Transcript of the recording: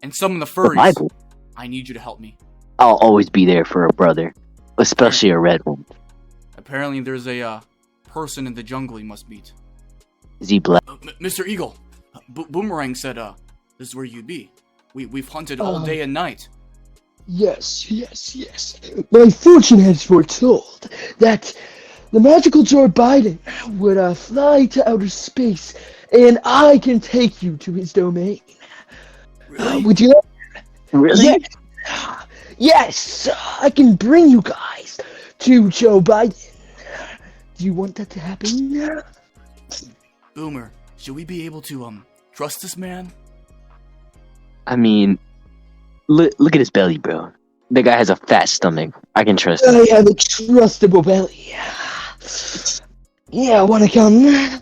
and summon the The furries. Bible. I need you to help me. I'll always be there for a brother, especially a red one. Apparently, there's a person in the jungle he must meet. Is he black? Mr. Eagle, Boomerang said, this is where you'd be. We've hunted all day and night. Yes. My fortune has foretold that the magical Joe Biden would fly to outer space, and I can take you to his domain. Really? Would you like? Really? Yes, I can bring you guys to Joe Biden. Do you want that to happen? Boomer, should we be able to, trust this man? I mean, look at his belly, bro. The guy has a fat stomach. I can trust him. I have a trustable belly. Yeah, wanna come?